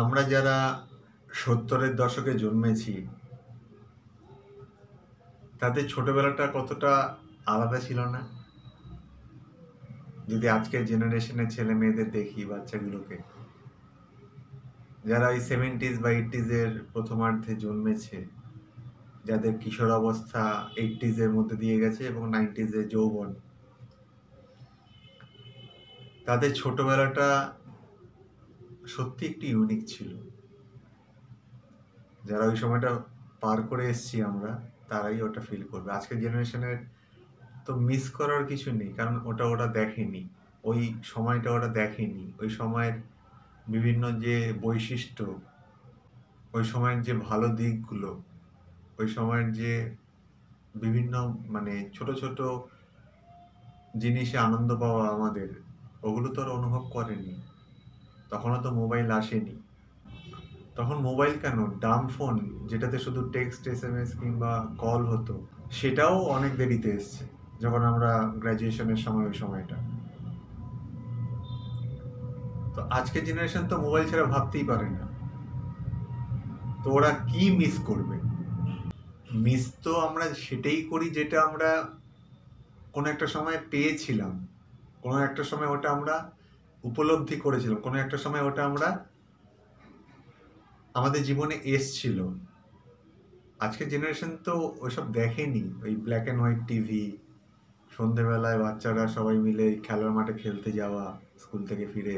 আমরা যারা ৭০-এর দশকে জন্মেছি, তাদের ছোটবেলাটা কতটা আলাদা ছিল না? যদি আজকের জেনারেশনের ছেলেমেয়েদের দেখি বাচ্চাগুলোকে, যারা ওই 70s বা 80s এর প্রথমার্ধে জন্মেছে, যাদের কিশোরাবস্থা 80s এর মধ্যে দিয়ে গেছে এবং 90s এ যৌবন, তাদের ছোটবেলাটা সত্যি একটু ইউনিক ছিল। যারা ওই সময়টা পার করে এসেছি আমরা, তারাই ওটা ফিল করবে। আজকের জেনারেশনের তো মিস করার কিছু নেই, কারণ ওরা দেখেনি। ওই সময়টা ওরা দেখেনি। ওই সময়ের বিভিন্ন যে বৈশিষ্ট্য, ওই সময়ের যে ভালো দিকগুলো, ওই সময়ের যে বিভিন্ন মানে ছোট, ছোট জিনিসে আনন্দ পাওয়া আমাদের, ওগুলো তো ওরা অনুভব করেনি। তখনও তো মোবাইল আসেনি। তখন মোবাইল কেন, ডাম্ব ফোন, যেটাতে শুধু টেক্সট, এসএমএস কিংবা কল হতো, সেটাও অনেক দেরিতে এসছে। যখন আমরা গ্র্যাজুয়েশনের সময়, ওই সময়টা। তো আজকের জেনারেশন তো মোবাইল ছাড়া ভাবতেই পারে না। তো ওরা কি মিস করবে? মিস তো আমরা সেটাই করি যেটা আমরা কোনো একটা সময় পেয়েছিলাম। কোনো একটা সময় ওটা আমরা উপলব্ধি করেছিলাম। কোনো একটা সময় ওটা আমরা আমাদের জীবনে এসছিল। আজকের জেনারেশন তো ওইসব দেখেনি। ওই ব্ল্যাক অ্যান্ড হোয়াইট টিভি, সন্ধেবেলায় বাচ্চারা সবাই মিলে খেলার মাঠে খেলতে যাওয়া, স্কুল থেকে ফিরে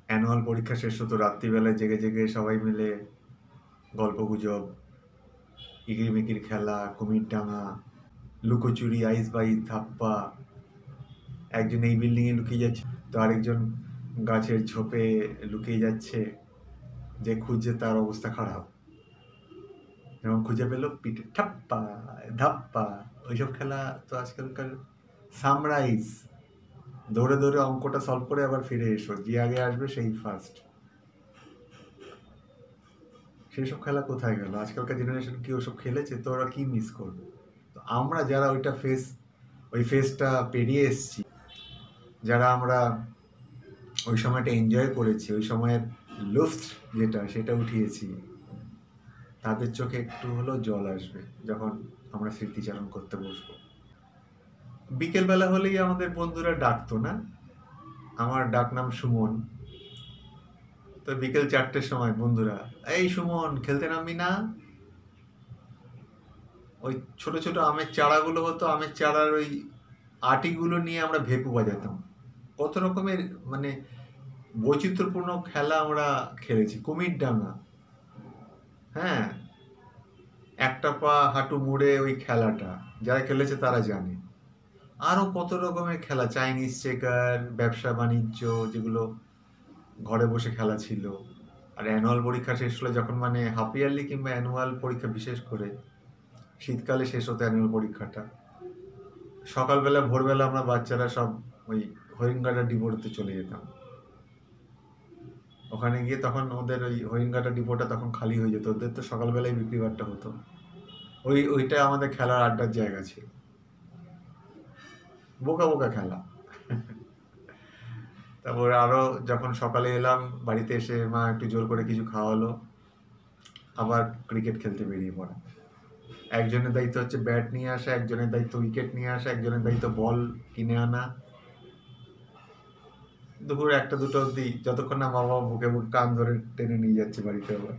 অ্যানুয়াল পরীক্ষা শেষ হতো, রাত্রিবেলায় জেগে জেগে সবাই মিলে গল্পগুজব, ইকিরিমিকির খেলা, কুমিরডাঙা, লুকোচুরি, আইস বাইস, ধাপ্পা। একজন এই বিল্ডিংয়ে লুকিয়ে যাচ্ছে, তো আরেকজন গাছের ঝোপে লুকিয়ে যাচ্ছে, যে খুঁজছে তার অবস্থা খারাপ। যখন খুঁজে পেল, পিঠে ঠাপ্পা, ধাপ্পা। ওইসব খেলা তো আজকালকার সামরাইজ, দৌড়ে দৌড়ে অঙ্কটা সলভ করে আবার ফিরে এসো, যে আগে আসবে সেই ফার্স্ট। সেসব খেলা কোথায় গেল? আজকালকার জেনারেশন কি ওসব খেলেছে? তো ওরা কি মিস করবে? তো আমরা যারা ওই ফেসটা পেরিয়ে এসেছি, যারা আমরা ওই সময়টা এনজয় করেছি, ওই সময়ের লুফট যেটা, সেটা উঠিয়েছি, তাদের চোখে একটু হলেও জল আসবে যখন আমরা স্মৃতিচারণ করতে বসবো। বিকেলবেলা হলেই আমাদের বন্ধুরা ডাকতো না? আমার ডাকনাম সুমন। তো বিকেল 4টের সময় বন্ধুরা, এই সুমন, খেলতে নামবি না? ওই ছোট ছোট আমের চারাগুলো হতো, আমের চারার ওই আটিগুলো নিয়ে আমরা ভেপু বাজাতাম। কত রকমের মানে বৈচিত্র্যপূর্ণ খেলা আমরা খেলেছি। কুমিরডাঙা, হ্যাঁ, একটা পা হাঁটু মুড়ে ওই খেলাটা, যারা খেলেছে তারা জানে। আরো কত রকমের খেলা, চাইনিজ চেকার, ব্যবসা বাণিজ্য, যেগুলো ঘরে বসে খেলা ছিল। আর অ্যানুয়াল পরীক্ষা শেষ হলে, যখন মানে হাফ ইয়ারলি কিংবা অ্যানুয়াল পরীক্ষা, বিশেষ করে শীতকালে শেষ হতো অ্যানুয়াল পরীক্ষাটা, সকালবেলা ভোরবেলা আমরা বাচ্চারা সব ওই হরিণঘাটা ডিপোতে চলে যেতাম। ওখানে গিয়ে তখন ওদের ওই হরিণঘাটা ডিপোটা তখন খালি হয়ে যেত, ওদের তো সকালবেলায় বিক্রি বাট্টা হতো। ওইটা আমাদের খেলার আড্ডার জায়গা ছিল। বোকা বোকা খেলা। তারপরে আরো যখন সকালে এলাম, বাড়িতে এসে মা একটু জোর করে কিছু খাওয়ালো, আবার ক্রিকেট খেলতে বেরিয়ে পড়া। একজনের দায়িত্ব হচ্ছে ব্যাট নিয়ে আসা, একজনের দায়িত্ব উইকেট নিয়ে আসা, একজনের দায়িত্ব বল কিনে আনা। দুপুর 1টা 2টা অবধি, যতক্ষণ না মা বাবা বুকে বুক কান ধরে টেনে নিয়ে যাচ্ছে বাড়িতে আবার।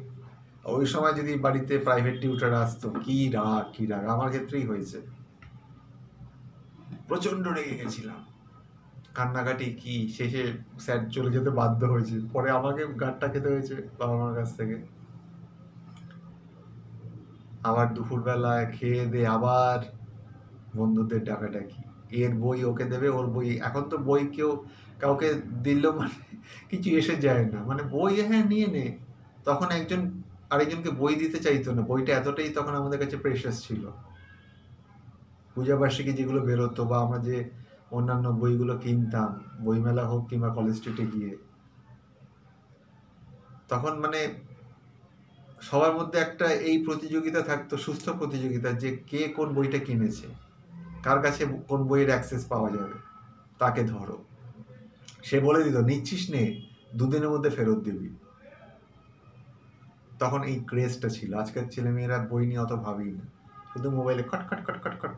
ওই সময় যদি বাড়িতে প্রাইভেট টিউটর আসতো, কি রাগ কি রাগ! আমার ক্ষেত্রেই হয়েছে। প্রচন্ড রেগে গেছিলাম, কান্নাকাটি কি, শেষে স্যার চলে যেতে বাধ্য হয়েছে, পরে আমাকে গাঁটটা খেতে হয়েছে বাবা মার কাছ থেকে। আবার দুপুরবেলায় খেয়ে দিয়ে আবার বন্ধুদের ডাকাডাকি, এর বই ওকে দেবে, ওর বই। এখন তো বই কাউকে দিলেও মানে কিছু এসে যায় না, মানে বই হ্যাঁ নিয়ে নে। তখন একজন আরেকজনকে বই দিতে চাইতো না, বইটা এতটাই তখন আমাদের কাছে প্রেশাস ছিল। পূজাবার্ষিকী যেগুলো বেরোতো, বা আমরা যে অন্যান্য বইগুলো কিনতাম, বইমেলা হোক কিংবা কলেজ স্ট্রিটে গিয়ে, তখন মানে সবার মধ্যে একটা এই প্রতিযোগিতা থাকতো, সুস্থ প্রতিযোগিতা, যে কে কোন বইটা কিনেছে, কার কাছে কোন বইয়ের অ্যাক্সেস পাওয়া যাবে, তাকে ধরো। সে বলে দিত, নিচ্ছিস নে, দুদিনের মধ্যে ফেরত দিবি। তখন এই ক্রেজটা ছিল। আজকের ছেলেমেয়েরা বই নিয়ে অত ভাবেই না, শুধু মোবাইলে খট খট খট খট খট।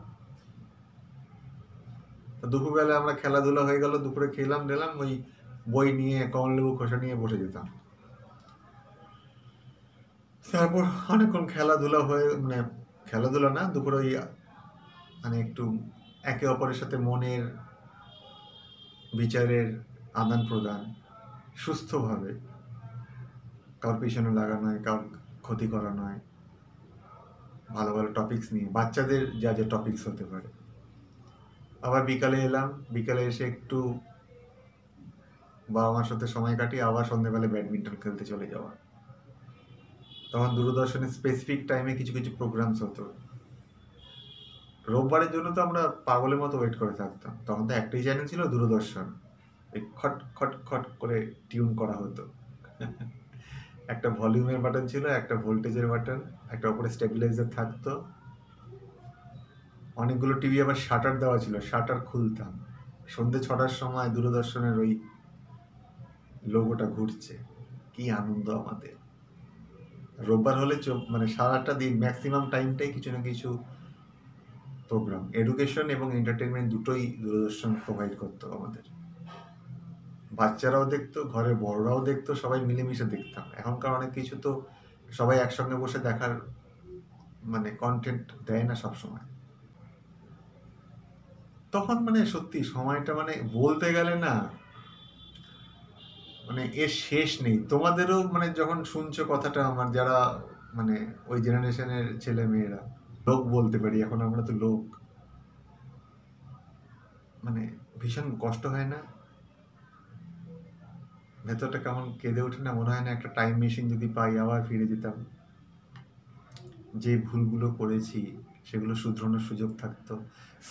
তো দুপুরবেলা আমরা খেলাধুলা হয়ে গেল, দুপুরে খেলাম দিলাম, ওই বই নিয়ে কমলালেবু খোসা নিয়ে বসে যেতাম। তারপর অনেকক্ষণ খেলাধুলা হয়ে, মানে খেলাধুলা না, দুপুরে ওই মানে একটু একে অপরের সাথে মনের বিচারের আদান প্রদান সুস্থভাবে, কারোর পিছনে লাগা নয়, কারোর ক্ষতি করা নয়, ভালো ভালো টপিকস নিয়ে, বাচ্চাদের যা যা টপিকস হতে পারে। আবার বিকালে এলাম, বিকালে এসে একটু বাবা মার সাথে সময় কাটিয়ে আবার সন্ধ্যেবেলা ব্যাডমিন্টন খেলতে চলে যাওয়া। তখন দূরদর্শনের স্পেসিফিক টাইমে কিছু কিছু প্রোগ্রামস হতো। রোববারের জন্য তো আমরা পাগলের মতো ওয়েট করে থাকতাম। তখন তো একটাই চ্যানেল ছিল, দূরদর্শন। এই খট খট খট করে টিউন করা হতো। একটা ভলিউমের বাটন ছিল, একটা ভোল্টেজের বাটন, একটা উপরে স্টেবিলাইজার থাকতো। অনেকগুলো টিভি আবার শাটার দেওয়া ছিল, শাটার খুলতাম। সন্ধ্যে 6টার সময় দূরদর্শনের ওই লোগোটা ঘুরছে, কি আনন্দ আমাদের। রোববার হলে মানে সারাটা দিন ম্যাক্সিমাম টাইমটাই কিছু না কিছু প্রোগ্রাম, এডুকেশন এবং এন্টারটেনমেন্ট দুটোই দূরদর্শন প্রোভাইড করতো আমাদের। বাচ্চারাও দেখতো, ঘরের বড়রাও দেখতো, সবাই মিলেমিশে দেখতাম। এখনকার অনেক কিছু তো সবাই একসঙ্গে বসে দেখার মানে কন্টেন্ট দেয় না সবসময়। তখন মানে সত্যি সময়টা মানে বলতে গেলে না, মানে এর শেষ নেই। তোমাদেরও মানে যখন শুনছো কথাটা, আমার যারা মানে ওই জেনারেশনের ছেলে মেয়েরা, লোক বলতে পারি এখন আমরা তো লোক, মানে ভীষণ কষ্ট হয় না? ভেতরটা কেমন কেঁদে ওঠে না? মনে হয় না একটা টাইম মেশিন যদি পাই আবার ফিরে যেতাম, যে ভুলগুলো করেছি সেগুলো শুধরানোর সুযোগ থাকতো।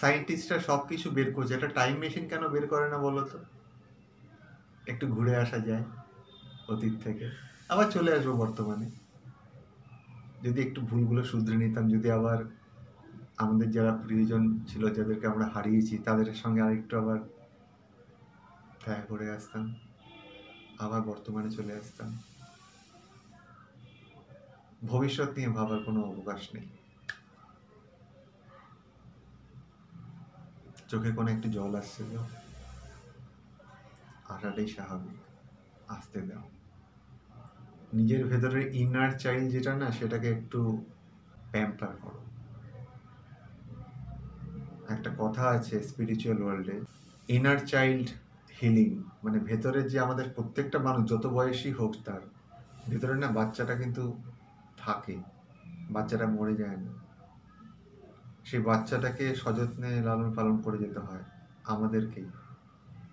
সায়েন্টিস্টরা সবকিছু বের করছে, একটা টাইম মেশিন কেন বের করে না বলো তো? একটু ঘুরে আসা যায় অতীত থেকে, আবার চলে আসবো বর্তমানে। যদি একটু ভুলগুলো শুধরে নিতাম, যদি আবার আমাদের যারা প্রিয়জন ছিল, যাদেরকে আমরা হারিয়েছি, তাদের সঙ্গে আরেকটু আবার দেখা করে আসতাম, আবার বর্তমানে চলে আসতাম। ভবিষ্যৎ নিয়ে ভাবার কোনো অবকাশ নেই। চোখে কোনো একটু জল আসছে, তো আসাটাই স্বাভাবিক, আসতে দাও। নিজের ভেতরের ইনার চাইল্ড যেটা না, সেটাকে একটু প্যাম্পার করো। একটা কথা আছে স্পিরিচুয়াল ওয়ার্ল্ডে, ইনার চাইল্ড হিলিং, মানে ভেতরের যে আমাদের প্রত্যেকটা মানুষ যত বয়সী হোক, তার ভেতরে না বাচ্চাটা কিন্তু থাকে, বাচ্চাটা মরে যায় না। সেই বাচ্চাটাকে সযত্নে লালন পালন করে যেতে হয় আমাদেরকেই।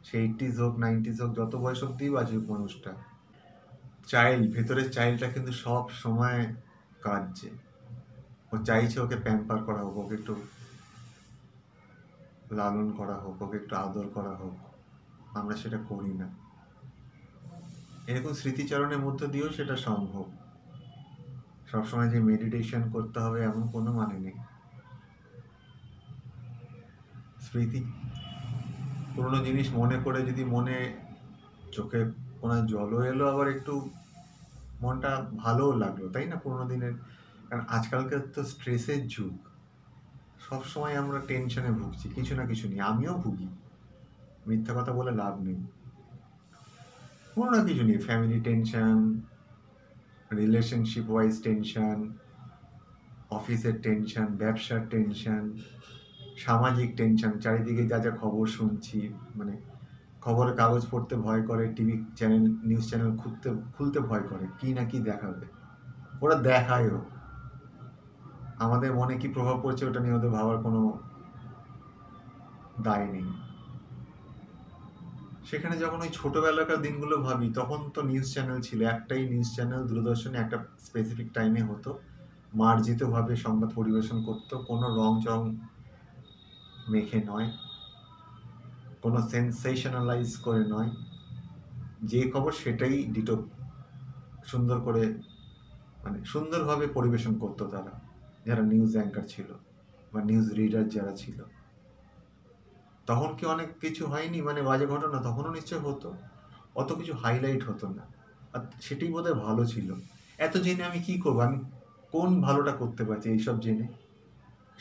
সে 80s হোক, 90s হোক, যত বয়স অব্দি বাঁচুক মানুষটা, চাইল্ড, ভেতরের চাইল্ডটা কিন্তু সব সময় কাঁদছে। ও চাইছে ওকে প্যাম্পার করা হোক, ওকে একটু লালন করা হোক, ওকে একটু আদর করা হোক। আমরা সেটা করি না। এরকম স্মৃতিচারণের মধ্য দিয়েও সেটা সম্ভব। সবসময় যে মেডিটেশন করতে হবে এমন কোনো মানে নেই। স্মৃতি, পুরোনো জিনিস মনে করে যদি মনে চোখে কোনায় জলও এলো, আবার একটু মনটা ভালোও লাগলো, তাই না? পুরোনো দিনের, কারণ আজকালকার তো স্ট্রেসের যুগ, সবসময় আমরা টেনশনে ভুগছি কিছু না কিছু নিয়ে। আমিও ভুগি, মিথ্যা কথা বলে লাভ নেই। কোনো না কিছু নিয়ে family tension, relationship wise tension, অফিসের টেনশন, ব্যবসার টেনশন, সামাজিক টেনশন, চারিদিকে যা যা খবর শুনছি, মানে খবরের কাগজ পড়তে ভয় করে, টিভি চ্যানেল, নিউজ চ্যানেল খুলতে ভয় করে, কি না কি দেখাবে। ওরা দেখায়ও, আমাদের মনে কি প্রভাব পড়ছে ওটা নিয়ে ওদের ভাবার কোনো দায় নেই। সেখানে যখন ওই ছোটবেলাকার দিনগুলো ভাবি, তখন তো নিউজ চ্যানেল ছিল, একটাই নিউজ চ্যানেল, দূরদর্শনে একটা স্পেসিফিক টাইমে হতো, মার্জিতভাবে সংবাদ পরিবেশন করতো, কোনো রং চং মেখে নয়, কোনো সেন্সেশনালাইজ করে নয়, যে খবর সেটাই ডিটো সুন্দর করে, মানে সুন্দরভাবে পরিবেশন করতো তারা, যারা নিউজ অ্যাঙ্কার ছিল বা নিউজ রিডার যারা ছিল। তখন কি অনেক কিছু হয়নি, মানে বাজে ঘটনা তখনও নিশ্চয় হতো, অত কিছু হাইলাইট হতো না। আর সেটাই বোধহয় ভালো ছিল। এত জেনে আমি কি করবো? আমি কোন ভালোটা করতে পারছি এইসব জেনে?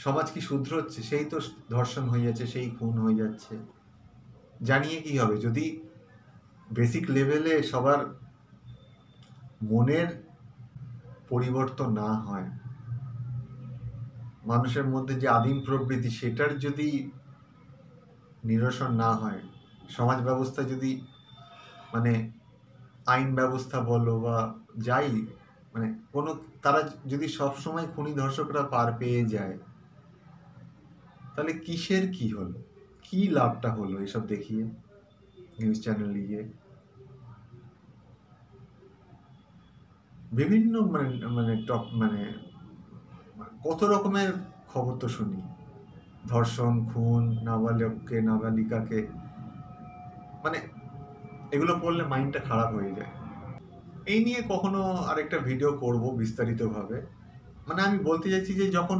সমাজ কি শুধরোচ্ছে? সেই তো ধর্ষণ হয়ে যাচ্ছে, সেই খুন হয়ে যাচ্ছে। জানিয়ে কি হবে? যদি বেসিক লেভেলে সবার মনের পরিবর্তন না হয়, মানুষের মধ্যে যে আদিম প্রবৃত্তি সেটার যদি নিরসন না হয়, সমাজ ব্যবস্থা যদি মানে আইন ব্যবস্থা বলো বা যাই মানে কোনো তারা যদি সবসময় খুনি ধর্ষকরা পার পেয়ে যায়, তাহলে কিসের কি হলো? কি লাভটা হলো এসব দেখিয়ে নিউজ চ্যানেল গিয়ে? বিভিন্ন মানে মানে টপ মানে কত রকমের খবর তো শুনি, ধর্ষণ, খুন, নাবালককে নাবালিকাকে, মানে এগুলো পড়লে মাইন্ডটা খারাপ হয়ে যায়। এই নিয়ে কখনো আরেকটা ভিডিও করব বিস্তারিতভাবে। মানে আমি বলতে চাইছি যে যখন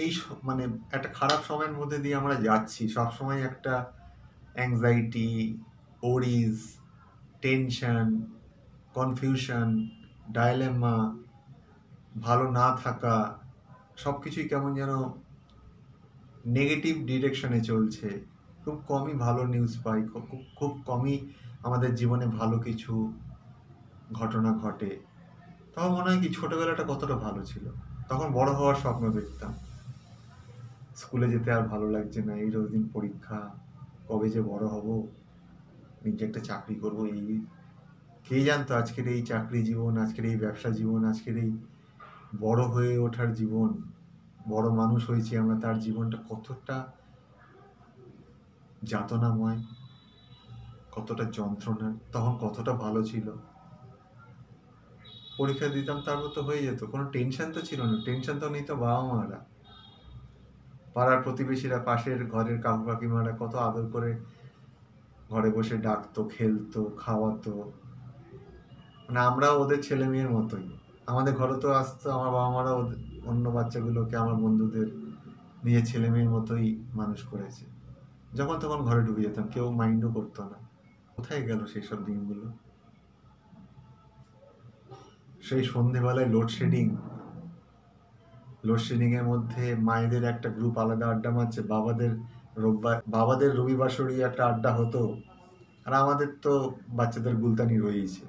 এই মানে একটা খারাপ সময়ের মধ্যে দিয়ে আমরা যাচ্ছি, সবসময় একটা অ্যাংজাইটি, ওরিজ, টেনশন, কনফিউশন, ডায়লেমা, ভালো না থাকা, সব কিছুই কেমন যেন নেগেটিভ ডিরেকশনে চলছে। খুব কমই ভালো নিউজ পাই, খুব কমই আমাদের জীবনে ভালো কিছু ঘটনা ঘটে। তখন মনে হয় কি ছোটবেলাটা কতটা ভালো ছিল। তখন বড় হওয়ার স্বপ্ন দেখতাম। স্কুলে যেতে আর ভালো লাগছে না, এই রোজ দিন পরীক্ষা, কবে যে বড় হব, নিজে একটা চাকরি করব। এই কে জানতো আজকের এই চাকরি জীবন, আজকের এই ব্যবসা জীবন, আজকের এই বড় হয়ে ওঠার জীবন, বড় মানুষ হয়েছি আমরা, তার জীবনটা কতটা যাতনাময়, কতটা যন্ত্রণা। তখন কতটা ভালো ছিল। পরীক্ষা দিতাম, তারপর তো হয়ে যেত, কোনো টেনশন তো ছিল না। টেনশন তো নিত বাবা মারা, পাড়ার প্রতিবেশীরা, পাশের ঘরের কাকু কাকিমারা কত আদর করে ঘরে বসে ডাকতো, খেলতো, খাওয়াতো। মানে আমরাও ওদের ছেলে মেয়ের মতোই। আমাদের ঘরে তো আসতো, আমার বাবা মারা অন্য বাচ্চাগুলোকে, আমার বন্ধুদের নিজের ছেলে মেয়ের মতোই মানুষ করেছে। যখন তখন ঘরে ঢুকে যেতাম, কেউ মাইন্ডও করতো না। কোথায় গেল সেই সব দিনগুলো? সেই সন্ধেবেলায় লোডশেডিং এর মধ্যে মায়েদের একটা গ্রুপ আলাদা আড্ডা মারছে, বাবাদের রবিবাসরী একটা আড্ডা হতো, আর আমাদের তো বাচ্চাদের গুলতানি রয়েছে।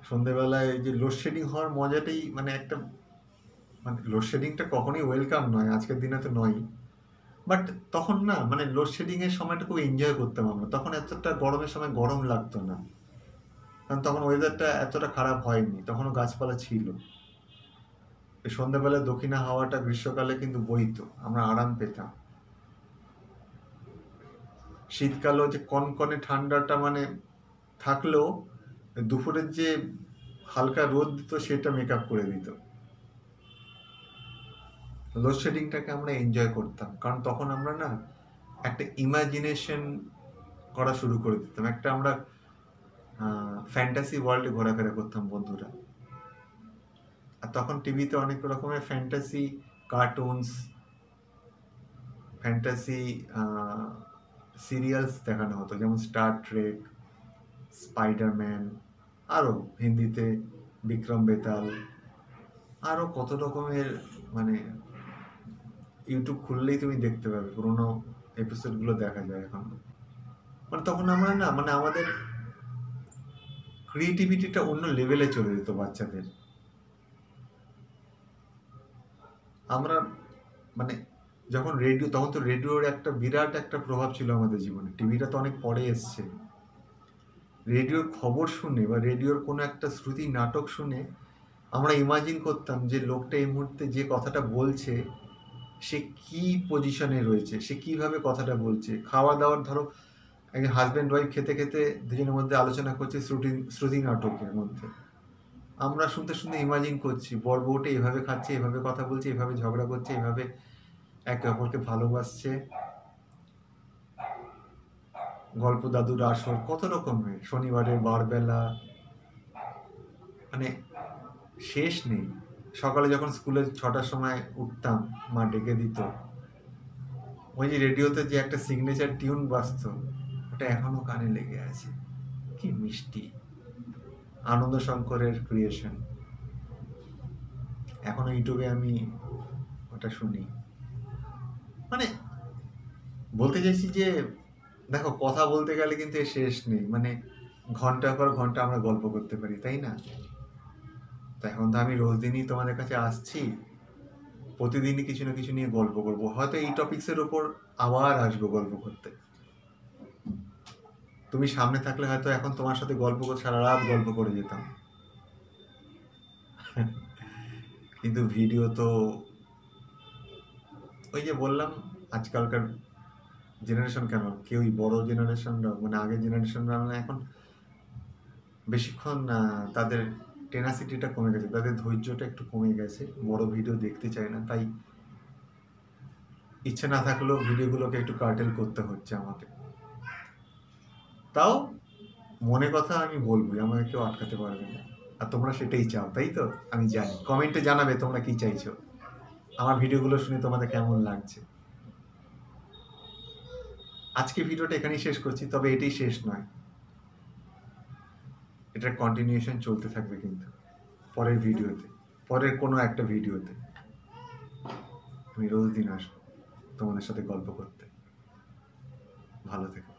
সন্ধেবেলায় যে লোডশেডিং হওয়ার মজাটাই মানে একটা, মানে লোডশেডিংটা কখনোই ওয়েলকাম নয়, আজকের দিনে তো নয়, বাট তখন না মানে লোডশেডিং এর সময়টা খুব এনজয় করতাম আমরা। তখন এতটা গরমের সময় গরম লাগতো না, কারণ তখন ওয়েদারটা এতটা খারাপ হয়নি, তখনও গাছপালা ছিল। এই সন্ধ্যাবেলা দক্ষিণা হাওয়াটা গ্রীষ্মকালে কিন্তু বইতো, আমরা আরাম পেতাম। শীতকালেও যে কনকনে ঠান্ডাটা মানে থাকলেও দুপুরের যে হালকা রোদ দিত সেটা মেকআপ করে দিত। লোডশেডিংটাকে আমরা এনজয় করতাম, কারণ তখন আমরা না একটা ইমাজিনেশন করা শুরু করে দিতাম, একটা আমরা ফ্যান্টাসি ওয়ার্ল্ডে ঘোরাফেরা করতাম বন্ধুরা। আর তখন টিভিতে অনেক রকমের ফ্যান্টাসি কার্টুনস, ফ্যান্টাসি সিরিয়ালস দেখানো হতো, যেমন স্টার ট্রেক, স্পাইডারম্যান, আরও হিন্দিতে বিক্রম বেতাল, আরও কত রকমের, মানে ইউটিউব খুললেই তুমি দেখতে পাবে, পুরোনো এপিসোডগুলো দেখা যায় এখন। মানে তখন আমরা না মানে আমাদের ক্রিয়েটিভিটিটা অন্য লেভেলে চলে যেত বাচ্চাদের। আমরা মানে যখন রেডিও, তখন তো রেডিওর একটা বিরাট একটা প্রভাব ছিল আমাদের জীবনে। টিভিটা তো অনেক পরে এসছে। রেডিওর খবর শুনে বা রেডিওর কোনো একটা শ্রুতি নাটক শুনে আমরা ইমাজিন করতাম যে লোকটা এই মুহূর্তে যে কথাটা বলছে সে কি পজিশনে রয়েছে, সে কিভাবে কথাটা বলছে। খাওয়া দাওয়ার ধরো হাজব্যান্ড ওয়াইফ খেতে খেতে দুজনের মধ্যে আলোচনা করছে শ্রুতি নাটকের মধ্যে, আমরা শুনতে শুনতে ইমাজিন করছি বর বউটা এভাবে খাচ্ছে, এভাবে কথা বলছে, এভাবে ঝগড়া করছে, এভাবে একে অপরকে ভালোবাসছে। গল্প দাদুর আসর, কত রকমের, শনিবারের বারবেলা, মানে শেষ নেই। সকালে যখন স্কুলে 6টার সময় উঠতাম, মা ডেকে দিত, ওই যে রেডিওতে যে একটা সিগনেচার টিউন বাজতো, ওটা এখনো কানে লেগে আছে। কি মিষ্টি! আনন্দ শঙ্করের ক্রিয়েশন। এখনো ইউটিউবে আমি ওটা শুনি। মানে বলতে চাইছি যে দেখো, কথা বলতে গেলে কিন্তু এর শেষ নেই। মানে ঘন্টার পর ঘন্টা আমরা গল্প করতে পারি, তাই না? তো এখন তো আমি রোজ দিনই তোমাদের কাছে আসছি। প্রতিদিনই কিছু না কিছু নিয়ে গল্প করব। হয়তো এই টপিকস এর উপর আবার আসবো গল্প করতে। তুমি সামনে থাকলে হয়তো এখন তোমার সাথে গল্প করে সারা রাত গল্প করে যেতাম। কিন্তু ভিডিও তো ওই যে বললাম, আজকালকার জেনারেশন কেন, কেউই বড় জেনারেশনরা মানে আগের জেনারেশনরা মানে এখন বেশিক্ষণ তাদের টেনাসিটিটা কমে গেছে, তাদের ধৈর্যটা একটু কমে গেছে, বড় ভিডিও দেখতে চায় না। তাই ইচ্ছে না থাকলেও ভিডিওগুলোকে একটু কার্টেল করতে হচ্ছে আমাকে। তাও মনে কথা আমি বলবোই, আমাকে কেউ আটকাতে পারবে না। আর তোমরা সেটাই চাও, তাই তো? আমি জানি। কমেন্টে জানাবে তোমরা কি চাইছো, আমার ভিডিওগুলো শুনে তোমাদের কেমন লাগছে। আজকে ভিডিওটা এখানেই শেষ করছি, তবে এটাই শেষ নয়, এটার কন্টিনিউশন চলতে থাকবে কিন্তু পরের ভিডিওতে, পরের কোনো একটা ভিডিওতে আমি রোজ দিন আসবো তোমাদের সাথে গল্প করতে। ভালো থেকো।